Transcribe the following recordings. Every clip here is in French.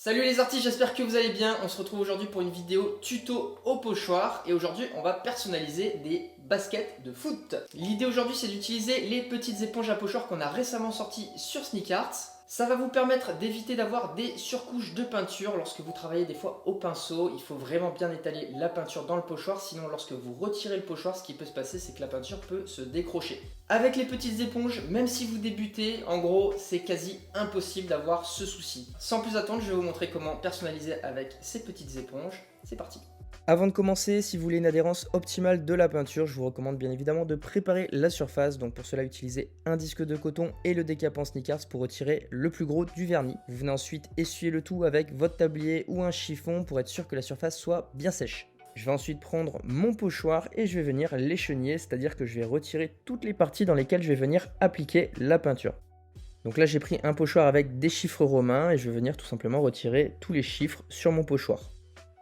Salut les artistes, j'espère que vous allez bien. On se retrouve aujourd'hui pour une vidéo tuto au pochoir et aujourd'hui on va personnaliser des baskets de foot. L'idée aujourd'hui c'est d'utiliser les petites éponges à pochoir qu'on a récemment sorties sur Sneakarts. Ça va vous permettre d'éviter d'avoir des surcouches de peinture lorsque vous travaillez des fois au pinceau. Il faut vraiment bien étaler la peinture dans le pochoir, sinon lorsque vous retirez le pochoir, ce qui peut se passer c'est que la peinture peut se décrocher. Avec les petites éponges, même si vous débutez, en gros c'est quasi impossible d'avoir ce souci. Sans plus attendre, je vais vous montrer comment personnaliser avec ces petites éponges. C'est parti. Avant de commencer, si vous voulez une adhérence optimale de la peinture, je vous recommande bien évidemment de préparer la surface. Donc pour cela, utilisez un disque de coton et le décapant Sneakarts pour retirer le plus gros du vernis. Vous venez ensuite essuyer le tout avec votre tablier ou un chiffon pour être sûr que la surface soit bien sèche. Je vais ensuite prendre mon pochoir et je vais venir l'écheniller, c'est-à-dire que je vais retirer toutes les parties dans lesquelles je vais venir appliquer la peinture. Donc là, j'ai pris un pochoir avec des chiffres romains et je vais venir tout simplement retirer tous les chiffres sur mon pochoir.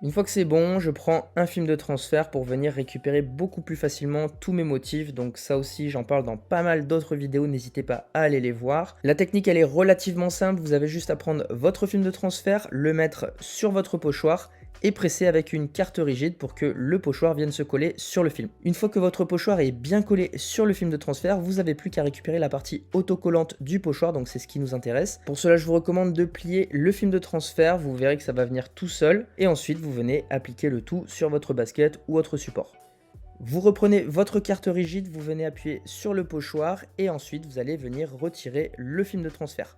Une fois que c'est bon, je prends un film de transfert pour venir récupérer beaucoup plus facilement tous mes motifs. Donc ça aussi, j'en parle dans pas mal d'autres vidéos, n'hésitez pas à aller les voir. La technique, elle est relativement simple, vous avez juste à prendre votre film de transfert, le mettre sur votre pochoir et presser avec une carte rigide pour que le pochoir vienne se coller sur le film. Une fois que votre pochoir est bien collé sur le film de transfert, vous n'avez plus qu'à récupérer la partie autocollante du pochoir, donc c'est ce qui nous intéresse. Pour cela, je vous recommande de plier le film de transfert, vous verrez que ça va venir tout seul, et ensuite vous venez appliquer le tout sur votre basket ou autre support. Vous reprenez votre carte rigide, vous venez appuyer sur le pochoir, et ensuite vous allez venir retirer le film de transfert.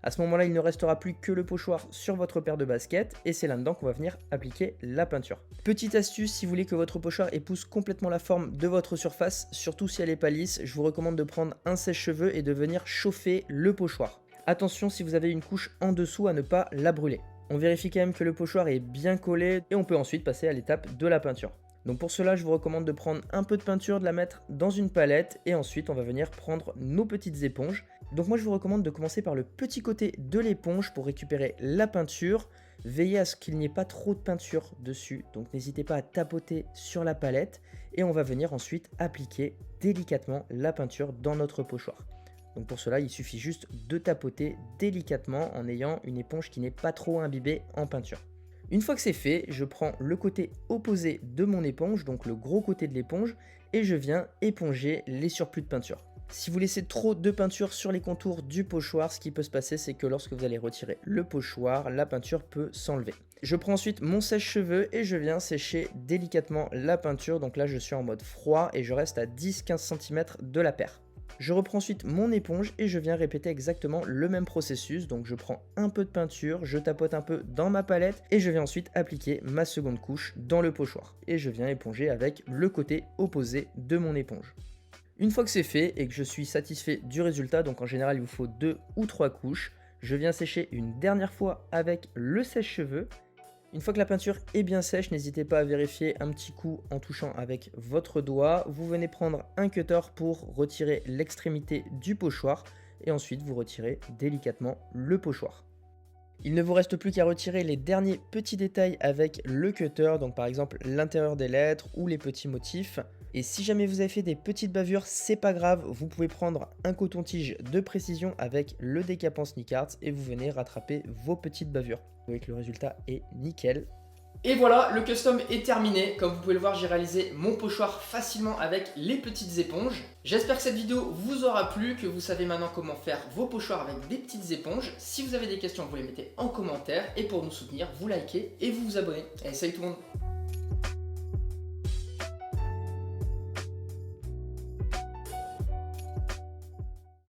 À ce moment-là, il ne restera plus que le pochoir sur votre paire de baskets et c'est là-dedans qu'on va venir appliquer la peinture. Petite astuce, si vous voulez que votre pochoir épouse complètement la forme de votre surface, surtout si elle n'est pas lisse, je vous recommande de prendre un sèche-cheveux et de venir chauffer le pochoir. Attention, si vous avez une couche en dessous, à ne pas la brûler. On vérifie quand même que le pochoir est bien collé et on peut ensuite passer à l'étape de la peinture. Donc pour cela, je vous recommande de prendre un peu de peinture, de la mettre dans une palette et ensuite on va venir prendre nos petites éponges. Donc moi je vous recommande de commencer par le petit côté de l'éponge pour récupérer la peinture. Veillez à ce qu'il n'y ait pas trop de peinture dessus, donc n'hésitez pas à tapoter sur la palette et on va venir ensuite appliquer délicatement la peinture dans notre pochoir. Donc pour cela, il suffit juste de tapoter délicatement en ayant une éponge qui n'est pas trop imbibée en peinture. Une fois que c'est fait, je prends le côté opposé de mon éponge, donc le gros côté de l'éponge, et je viens éponger les surplus de peinture. Si vous laissez trop de peinture sur les contours du pochoir, ce qui peut se passer, c'est que lorsque vous allez retirer le pochoir, la peinture peut s'enlever. Je prends ensuite mon sèche-cheveux et je viens sécher délicatement la peinture. Donc là, je suis en mode froid et je reste à 10-15 cm de la paire. Je reprends ensuite mon éponge et je viens répéter exactement le même processus. Donc je prends un peu de peinture, je tapote un peu dans ma palette et je viens ensuite appliquer ma seconde couche dans le pochoir. Et je viens éponger avec le côté opposé de mon éponge. Une fois que c'est fait et que je suis satisfait du résultat, donc en général il vous faut 2 ou 3 couches, je viens sécher une dernière fois avec le sèche-cheveux. Une fois que la peinture est bien sèche, n'hésitez pas à vérifier un petit coup en touchant avec votre doigt. Vous venez prendre un cutter pour retirer l'extrémité du pochoir et ensuite vous retirez délicatement le pochoir. Il ne vous reste plus qu'à retirer les derniers petits détails avec le cutter, donc par exemple l'intérieur des lettres ou les petits motifs. Et si jamais vous avez fait des petites bavures, c'est pas grave, vous pouvez prendre un coton-tige de précision avec le décapant Sneakarts et vous venez rattraper vos petites bavures. Vous voyez que le résultat est nickel. Et voilà, le custom est terminé. Comme vous pouvez le voir, j'ai réalisé mon pochoir facilement avec les petites éponges. J'espère que cette vidéo vous aura plu, que vous savez maintenant comment faire vos pochoirs avec des petites éponges. Si vous avez des questions, vous les mettez en commentaire. Et pour nous soutenir, vous likez et vous vous abonnez. Allez, salut tout le monde!